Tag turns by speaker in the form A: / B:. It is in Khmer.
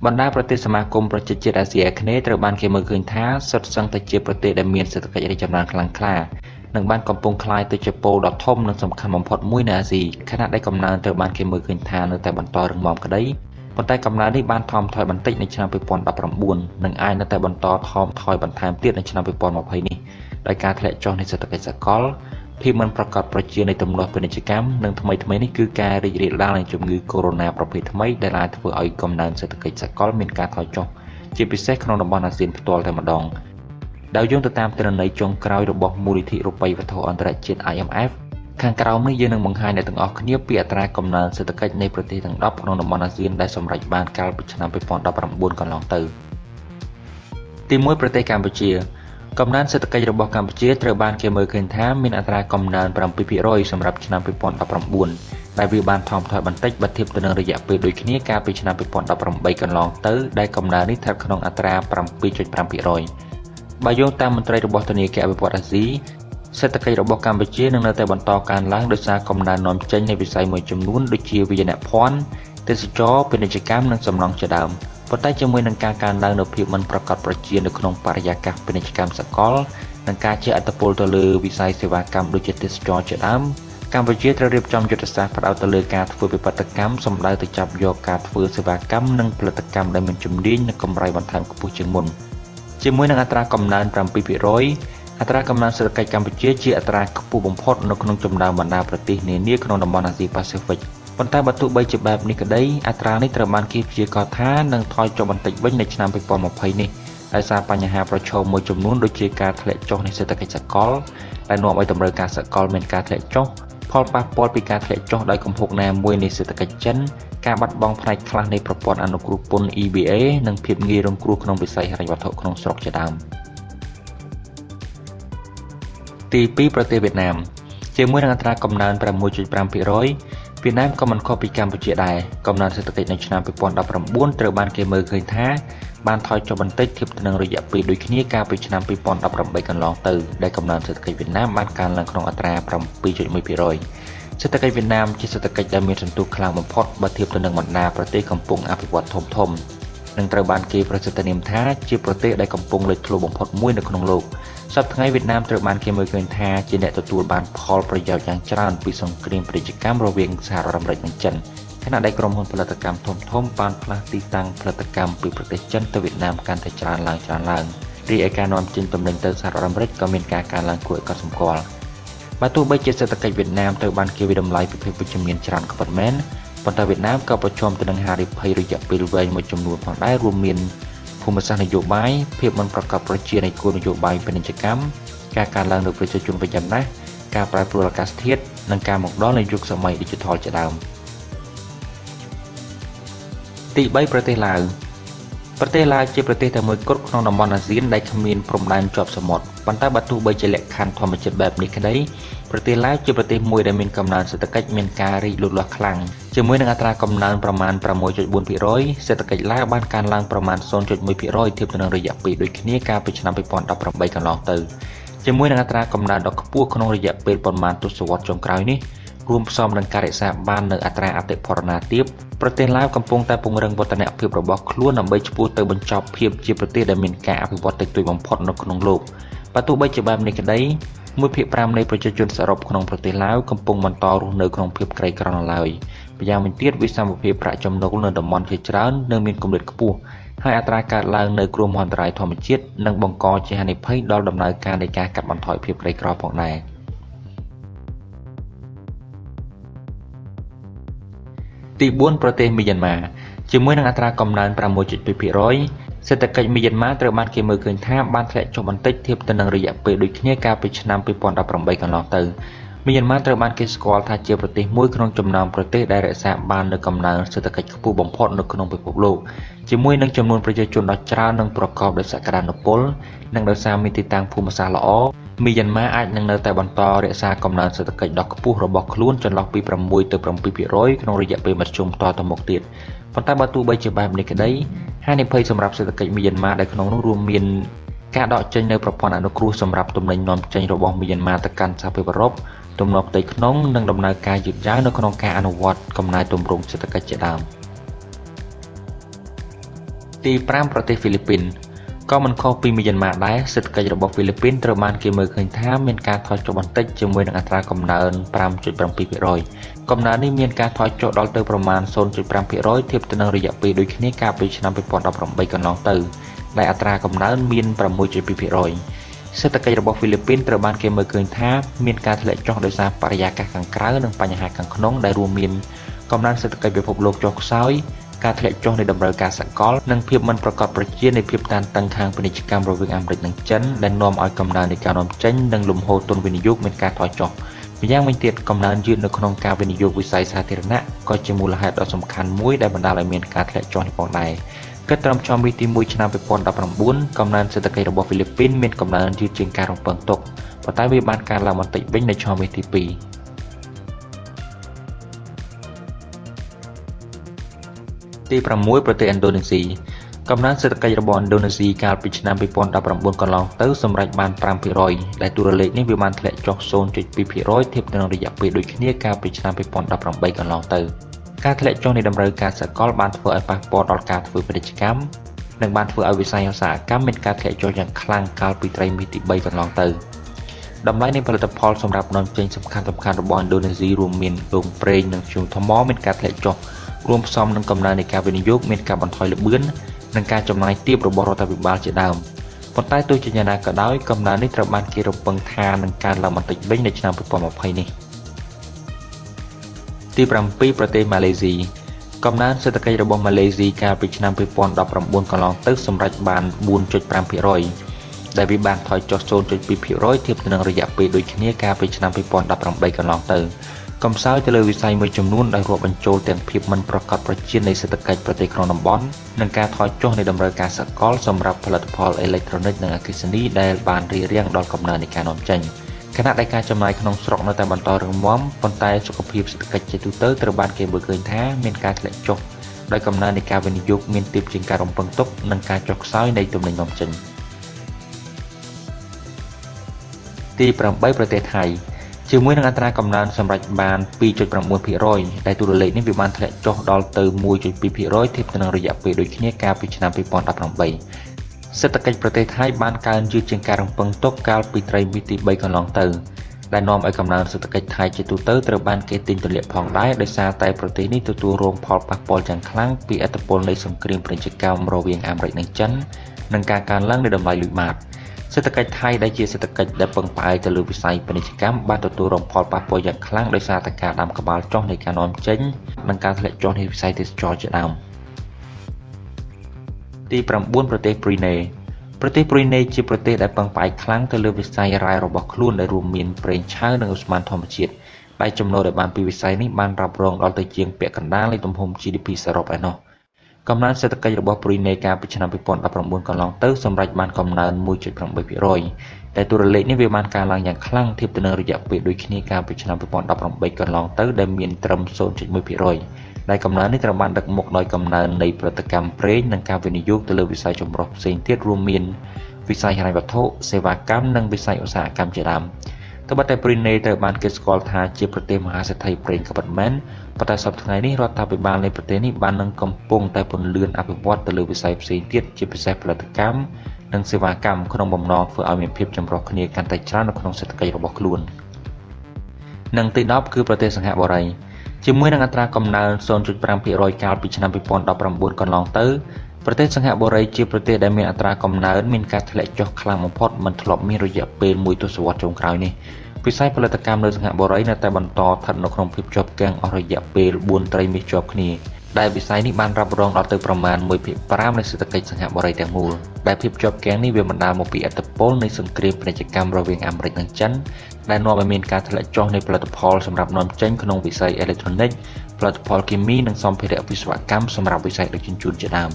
A: បណ្ដាប្រទេសសមាគមប្រជាជាតិអាស៊ីអាគ្នេយ៍ត្រូវបានគេមើលឃើញថាសុទ្ធសឹងតែជាប្រទេសដែលមានសេដ្ឋកិច្ចរីកចម្រើនខ្លាំងក្លានិងបានកំពុងក្លាយទៅជាពលដ៏ធំនិងសំខាន់បំផុតមួយនៅអាស៊ីខណៈដែលកំណើនត្រូវបានគេមើលឃើញថានៅតែបន្តរឹងមាំក្តីប៉ុន្តែកំណើននេះបានថមថយបន្តិចនៅឆ្នាំ2019និងអាចនៅតែបន្តថមថយបន្ថែមទៀតនៅឆ្នាំ2020នេះដោយការធ្លាក់ចុះនៃសេដ្ឋកិច្ចសកលភាពមិនប្រកបប្រជានៃទម្លាប់ពាណិជ្ជកម្មនិងថ្មីៗនេះគឺការរីករាលដាលនៃជំងឺកូវីដ -19 ប្រភេទថ្មីដែលអាចធ្វើឲ្យកំណើនសេដ្ឋកិច្ចសកលមានការថយចុះជាពិសេសក្នុងតំបន់អាស៊ានផ្ទាល់តែម្ដងដោយយោងទៅតាមទិន្នន័យចុងក្រោយរបស់មូលនិធិរូបិយវត្ថុអន្តរជាតិ IMF ខាងក្រោមនេះយើងនឹងបង្ហាញអ្នកទាំងអស់គ្នាពីអត្រាកំណើនសេដ្ឋកិច្ចនៃប្រទេសទាំង10ក្នុងតំបន់អាស៊ានដែលសម្រេចបានកាលពីឆ្នាំ2019កន្លងទៅទី1ប្រទេសកម្ពុជាកំណើនសេដ្ឋកិច្ចរបស់កម្ពុជាត្រូវបានគេមើលឃើញថាមានអត្រាកំណើន 7% សម្រាប់ឆ្នាំ2019ដែលវាបានថមថយបន្តិចបើធៀបទៅនឹងរយៈពេលដូចគ្នាកាលពីឆ្នាំ2018កន្លងទៅដែលកំណើននេះស្ថិតក្នុងអត្រា 7.5%បើយោងតាមមន្ត្រីរបស់ធនាគារអភិវឌ្ឍន៍អាស៊ីសេដ្ឋកិច្ចរបស់កម្ពុជានឹងនៅតែបន្តកើនឡើងដោយសារកំណើននាំចេញនៃវិស័យមួយចំនួនដូចជាវិញ្ញាណភ័ណ្ឌទេសចរណ៍ពាណិជ្ជកម្មនិងសំណង់ជាដើមប៉ុន្តែជាមួយនឹងការកើនឡើងនៃភាពមិនប្រកបប្រជានៅក្នុងបរិយាកាសពាណិជ្ជកម្មសកលនិងការជះឥទ្ធិពលទៅលើវិស័យសេវាកម្មដូចជាទេសចរណ៍ជាដើមកម្ពុជាត្រូវរៀបចំយុទ្ធសាស្ត្រផ្ដោតទៅលើការធ្វើវិបត្តិកម្មសម្ដៅទៅចាប់យកការធ្វើសេវាកម្មនិងផលិតកម្មដែលមានជំនាញនិងកម្រៃបន្ថែមខ្ពស់ជាងមុនជាមួយនឹងអត្រាកំណើន 7% អត្រាកំណើនសេដ្ឋកិច្ចកម្ពុជាជាអត្រាខ្ពស់បំផុតនៅក្នុងចំណោមបណ្ដាប្រទេសនានាក្នុងតំបន់អាស៊ីប៉ាស៊ីហ្វិកប៉ុន្តែបើទោះបីជាបែបនេះក្តីអត្រានេះត្រូវបានគេព្យាករណ៍ថានឹងថយចុះបន្តិចវិញនៅឆ្នាំ2020នេះដោយសារបញ្ហាប្រឈមមួយចំនួនដូចជាការធ្លាក់ចុះនៃសេដ្ឋកិច្ចសកលដែលនាំឲ្យតម្រូវការសកលមានការធ្លាក់ចុះផលប៉ះពាល់ពីការធ្លាក់ចុះដោយកំហុកណាមួយនៃសេដ្ឋកិច្ចចិនការបាត់បង់ផ្នែកខ្លះនៃប្រព័ន្ធអនុគ្រោះពន្ធ EBA និងភាពងាយរងគ្រោះក្នុងវិស័យហិរញ្ញវត្ថុក្នុងស្រុកជាដើមទី2ប្រទេសវៀតណាមជាមួយនឹងអត្រាកំណើន 6.5% វៀតណាមក៏មិនខុសពីកម្ពុជាដែរកំណើនសេដ្ឋកិច្ចនៅឆ្នាំ2019ត្រូវបានគេមើលឃើញថាបានថយចុះបន្តិចធៀបទៅនឹងរយៈពេលដូចគ្នាកាលពីឆ្នាំ2018កន្លងទៅដែលកំណើនសេដ្ឋកិច្ចវៀតណាមបានកើនឡើងក្នុងអត្រា 7.1% សេដ្ឋកិច្ចវៀតណាមជាសេដ្ឋកិច្ចដែលមានសន្ទុះខ្លាំងបំផុតបើធៀបទៅនឹងបណ្ដាប្រទេសកំពុងអភិវឌ្ឍធំៗនិងត្រូវបានគេប្រសិទ្ធនាមថាជាប្រទេសដែលកំពុងលេចធ្លោបំផុតមួយនៅក្នុងលោកសប្តាហ៍ថ្ងៃវៀតណាមត្រូវបានគេមើលឃើញថាជាអ្នកទទួលបានផលប្រយោជន៍យ៉ាងច្រើនពីសង្គ្រាមពាណិជ្ជកម្មរវាងសហរដ្ឋអាមេរិកនិងចិនខណៈដែលក្រុមហ៊ុនផលិតកម្មធំៗបានផ្លាស់ទីតាំងផលិតកម្មពីប្រទេសចិនទៅវៀតណាមកាន់តែច្រើនឡើងរីឯការនាំចេញទំនិញទៅសហរដ្ឋអាមេរិកក៏មានការកើនឡើងគួរឲ្យកត់សម្គាល់បើទោះបីជាសេដ្ឋកិច្ចវៀតណាមត្រូវបានគេវិតម្លៃពីភាពវិជ្ជមានច្រើនក៏ពិតមែនប៉ុន្តែវៀតណាមក៏ប្រឈមទៅនឹងហានិភ័យរយៈពេលវែងមួយចំនួនផងដែររួមមានភូមិសាស្ត្រនយោបាយភាពមិនប្រកបប្រជានៃគោលនយោបាយពាណិជ្ជកម្មការកើនឡើងនៃប្រជាជនវិញយ៉ាងណាស់ការប្រែប្រួលអាកាសធាតុនិងការមកដល់នៃយុគសម័យ Digital ជាដើមទី3ប្រទេសឡាវជាប្រទេសតែមួយគត់ក្នុងតំបន់អាស៊ានដែលគ្មានព្រំដែនជាប់សមុទ្រប៉ុន្តែបើទោះបីជាលក្ខខណ្ឌធម្មជាតិបែបនេះក្តីប្រទេសឡាវជាប្រទេសមួយដែលមានកំណើនសេដ្ឋកិច្ចមានការរីកលូតលាស់ខ្លាំងជាមួយនឹងអត្រាកំណើនប្រមាណ 6.4% សេដ្ឋកិច្ចឡាវបានកើនឡើងប្រមាណ 0.1% ធៀបទៅនឹងរយៈពេលដូចគ្នាកាលពីឆ្នាំ2018កន្លងទៅជាមួយនឹងអត្រាកំណើនដ៏ខ្ពស់ក្នុងរយៈពេលប្រមាណទសវត្សរ៍ចុងក្រោយនេះរួមផ្សំនឹងការរក្សាបាននូវអត្រាអតិផរណាទាបប្រទេសឡាវកំពុងតែពង្រឹងវឌ្ឍនភាពរបស់ខ្លួនដើម្បីឆ្ពោះទៅបញ្ចប់ភាពជាប្រទេសដែលមានការអភិវឌ្ឍតិចតួចបំផុតនៅក្នុងលោកបើទោះបីជាបែបនេះក្តី1/5 នៃប្រជាជនសរុបក្នុងប្រទេសឡាវកំពុងបន្តរស់នៅក្នុងភាពក្រីក្រនៅឡើយម្យ៉ាងវិញទៀតវិសមភាពប្រាក់ចំណូលនៅតំបន់ជាច្រើននៅមានកម្រិតខ្ពស់ហើយអត្រាកើតឡើងនៅគ្រោះមហន្តរាយធម្មជាតិនឹងបង្កជាហានិភ័យដល់ដំណើរការនៃការកាត់បន្ថយភាពក្រីក្រផងដែរទី4ប្រទេសមីយ៉ាន់ម៉ាជាមួយនឹងអត្រាកំណើន 6.2% សេដ្ឋកិច្ចមីយ៉ាន់ម៉ាត្រូវបានគេមើលឃើញថាបានធ្លាក់ចុះបន្តិចធៀបទៅនឹងរយៈពេលដូចគ្នាកាលពីឆ្នាំ2018កន្លងទៅមីយ៉ាន់ម៉ាត្រូវបានគេស្គាល់ថាជាប្រទេសមួយក្នុងចំណោមប្រទេសដែលរក្សាបាននូវកំណើនសេដ្ឋកិច្ចខ្ពស់បំផុតនៅក្នុងពិភពលោកជាមួយនឹងចំនួនប្រជាជនដ៏ច្រើននិងប្រកបដោយសក្តានុពលនិងដោយសារមានទីតាំងភូមិសាស្ត្រល្អមីយ៉ាន់ម៉ាអាចនឹងនៅតែបន្តរក្សាកំណើនសេដ្ឋកិច្ចដ៏ខ្ពស់របស់ខ្លួនចន្លោះពី 6 ទៅ 7% ក្នុងរយៈពេលមធ្យមតទៅមុខទៀតប៉ុន្តែបើទោះបីជាបែបនេះក្តីហានិភ័យសម្រាប់សេដ្ឋកិច្ចមីយ៉ាន់ម៉ាដែលក្នុងនោះរួមមានការដកចេញនៅប្រព័ន្ធអនុគ្រោះសម្រាប់ទំនិញនាំចេញរបស់មីយ៉ាន់ម៉ាទៅកាន់សហភាពអឺរ៉ុបទំនាស់ផ្ទៃក្នុងនិងដំណើរការយឺតយ៉ាវនៅក្នុងការអនុវត្តកំណែទម្រង់សេដ្ឋកិច្ចជាដើម ទី5ប្រទេសហ្វីលីពីនក៏មិនខុសពីមីយ៉ាន់ម៉ាដែរសេដ្ឋកិច្ចរបស់ហ្វីលីពីនត្រូវបានគេមើលឃើញថាមានការថយចុះបន្តិចជាមួយនឹងអត្រាកំណើន 5.7% កំណើននេះមានការថយចុះដល់ទៅប្រមាណ 0.5% ធៀបទៅនឹងរយៈពេលដូចគ្នាកាលពីឆ្នាំ2018កន្លងទៅដែលអត្រាកំណើនមាន 6.2% សេដ្ឋកិច្ចរបស់ហ្វីលីពីនត្រូវបានគេមើលឃើញថាមានការធ្លាក់ចុះដោយសារបរិយាកាសខាងក្រៅនិងបញ្ហាខាងក្នុងដែលរួមមានកំណើនសេដ្ឋកិច្ចពិភពលោកចុះខ្សោយការធ្លាក់ចុះនៃតម្រូវការសកលនិងភាពមិនប្រកបប្រជានៃភាពតានតឹងខាងពាណិជ្ជកម្មរវាងអាមេរិកនិងចិនដែលនាំឲ្យកំណើននៃការនាំចេញនិងលំហូរទុនវិនិយោគមានការថយចុះម្យ៉ាងវិញទៀតកំណើនយឺតនៅក្នុងការវិនិយោគវិស័យសាធារណៈក៏ជាមូលហេតុដ៏សំខាន់មួយដែលបណ្ដាលឲ្យមានការធ្លាក់ចុះនេះផងដែរគិតត្រឹមចំមាសទី1ឆ្នាំ2019កំណើនសេដ្ឋកិច្ចរបស់ហ្វីលីពីនមានកំណើនយឺតជាងការរំពឹងទុកប៉ុន្តែវាបានកើនឡើងបន្តិចវិញនៅឆ្នាំមាសទី2ទី6ប្រទេសឥណ្ឌូនេស៊ីកំណើនសេដ្ឋកិច្ចរបស់ឥណ្ឌូនេស៊ីកាលពីឆ្នាំ2019កន្លងទៅសម្រេចបាន 5% ដែលតួលេខនេះវាបានធ្លាក់ចុះ 0.2% ធៀបទៅនឹងរយៈពេលដូចគ្នាកាលពីឆ្នាំ2018កន្លងទៅការធ្លាក់ចុះនៃតម្រូវការសកលបានធ្វើឲ្យប៉ះពាល់ដល់ការធ្វើពាណិជ្ជកម្មនិងបានធ្វើឲ្យវិស័យឧស្សាហកម្មមានការធ្លាក់ចុះយ៉ាងខ្លាំងកាលពីត្រីមាសទី3កន្លងទៅតម្លៃនៃផលិតផលសម្រាប់នាំចេញសំខាន់ៗរបស់ឥណ្ឌូនេស៊ីរួមមានដូងប្រេងនិងធ្យូងថ្មមានការធ្លាក់ចុះរួមផ្សំនឹងកំណើននៃការវិនិយោគមានការបន្ថយល្បឿននិងការចំណាយទាបរបស់រដ្ឋាភិបាលជាដើមប៉ុន្តែទោះជាយ៉ាងណាក៏ដោយកំណើននេះត្រូវបានគេរំពឹងថានឹងកើនឡើងបន្តិចវិញនៅឆ្នាំ2020នេះទី7ប្រទេសម៉ាឡេស៊ីកំណើនសេដ្ឋកិច្ចរបស់ម៉ាឡេស៊ីកាលពីឆ្នាំ2019កន្លងទៅសម្រេចបាន 4.5% ដែលវាបានថយចុះ 0.2% ធៀបទៅនឹងរយៈពេលដូចគ្នាកាលពីឆ្នាំ2018កន្លងទៅកំសោយទៅលើវិស័យមួយចំនួនដែលរាប់បញ្ចូលទាំងភាពមិនប្រកបប្រជានៃសេដ្ឋកិច្ចប្រទេសក្នុងតំបន់និងការថយចុះនៃតម្រូវការសកលសម្រាប់ផលិតផលអេឡិចត្រូនិកនិងអគ្គិសនីដែលបានរារាំងដល់កំណើននៃការនាំចេញខណៈដែលការចំណាយក្នុងស្រុកនៅតែបន្តរឹងមាំប៉ុន្តែសុខភាពសេដ្ឋកិច្ចជាទូទៅត្រូវបានគេមើលឃើញថាមានការធ្លាក់ចុះដោយកំណើននៃការវិនិយោគមានទាបជាងការរំពឹងទុកនិងការចុះខ្សោយនៃទំនិញនាំចេញទី8ប្រទេសថៃជាមួយនឹងអត្រាកំណើនសម្រេចបាន 2.9% ដែលតួលេខនេះវាបានធ្លាក់ចុះដល់ទៅ 1.2% ធៀបទៅនឹងរយៈពេលដូចគ្នាកាលពីឆ្នាំ2018សេដ្ឋកិច្ចប្រទេសថៃបានកើនយឺតជាងការរំពឹងទុកកាលពីត្រីមាសទី3កន្លងទៅដែលនាំឲ្យកំណើនសេដ្ឋកិច្ចថៃជាទូទៅត្រូវបានគេទាញទម្លាក់ផងដែរដោយសារតែប្រទេសនេះទទួលរងផលប៉ះពាល់យ៉ាងខ្លាំងពីឥទ្ធិពលនៃសង្គ្រាមពាណិជ្ជកម្មរវាងអាមេរិកនិងចិននិងការកើនឡើងនៃតម្លៃលុយបាតសេដ្ឋកិច្ចថៃដែលជាសេដ្ឋកិច្ចដែលពឹងផ្អែកទៅលើវិស័យពាណិជ្ជកម្មបានទទួលរងផលប៉ះពាល់យ៉ាងខ្លាំងដោយសារតែការដាំក្បាលចុះនៃការនាំចេញនិងការធ្លាក់ចុះនៃវិស័យទេសចរណ៍ជាដើមទី9ប្រទេសប្រ៊ុយណេជាប្រទេសដែលពឹងផ្អែកខ្លាំងទៅលើវិស័យរ៉ែរបស់ខ្លួនដែលរួមមានប្រេងឆៅនិងឧស្ម័នធម្មជាតិដែលចំណូលដែលបានពីវិស័យនេះបានរ៉ាប់រងដល់ទៅជាងពាក់កណ្ដាលនៃទំហំ GDP សរុបឯណោះកំណើនសេដ្ឋកិច្ចរបស់ប្រ៊ុយណេកាលពីឆ្នាំ2019កន្លងទៅសម្រេចបានកំណើន 1.8% តែតួលេខនេះវាបានកើនឡើងយ៉ាងខ្លាំងធៀបទៅនឹងរយៈពេលដូចគ្នាកាលពីឆ្នាំ2018កន្លងទៅដែលមានត្រឹម 0.1% ដែលកំណើននេះត្រូវបានដឹកមកដោយកំណើននៃផលិតកម្មប្រេងនិងការវិនិយោគទៅលើវិស័យចម្រុះផ្សេងទៀតរួមមានវិស័យហិរញ្ញវត្ថុសេវាកម្មនិងវិស័យឧស្សាហកម្មជាដើមត្បិតតែប្រ៊ុយណេត្រូវបានគេស្គាល់ថាជាប្រទេសមហាសេដ្ឋីប្រេងក៏ពិតមែនប៉ុន្តែសប្តាហ៍ថ្ងៃនេះរដ្ឋាភិបាលនៃប្រទេសនេះបាននឹងកំពុងតែពន្លឿនអភិវឌ្ឍទៅលើវិស័យផ្សេងទៀតជាពិសេសផលិតកម្មនិងសេវាកម្មក្នុងបំណងធ្វើឲ្យមានភាពចម្រុះគ្នាកាន់តែច្រើននៅក្នុងសេដ្ឋកិច្ចរបស់ខ្លួននិងទី10គឺប្រទេសសិង្ហបុរីជាមួយនឹងអត្រាកំណើន 0.5% កាលពីឆ្នាំ2019កន្លងទៅប្រទេសសិង្ហបុរីជាប្រទេសដែលមានអត្រាកំណើនមានការធ្លាក់ចុះខ្លាំងបំផុតមិនធ្លាប់មានរយៈពេលមួយទសវត្សរ៍ចុងក្រោយនេះវិស័យផលិតកម្មនៅសិង្ហបុរីនៅតែបន្តស្ថិតនៅក្នុងភាពជាប់គាំងអស់រយៈពេល4ត្រីមាសជាប់គ្នាដែលវិស័យនេះបានរ៉ាប់រងដល់ទៅប្រមាណ 1/5 នៃសេដ្ឋកិច្ចសិង្ហបុរីទាំងមូលដែលភាពជាប់គាំងនេះវាបណ្ដាលមកពីឥទ្ធិពលនៃសង្គ្រាមពាណិជ្ជកម្មរវាងអាមេរិកនិងចិនដែលនាំឲ្យមានការធ្លាក់ចុះនៃផលិតផលសម្រាប់នាំចេញក្នុងវិស័យអេឡិចត្រូនិកផលិតផលគីមីនិងសម្ភារៈវិស្វកម្មសម្រាប់វិស័យដឹកជញ្ជូនជាដើម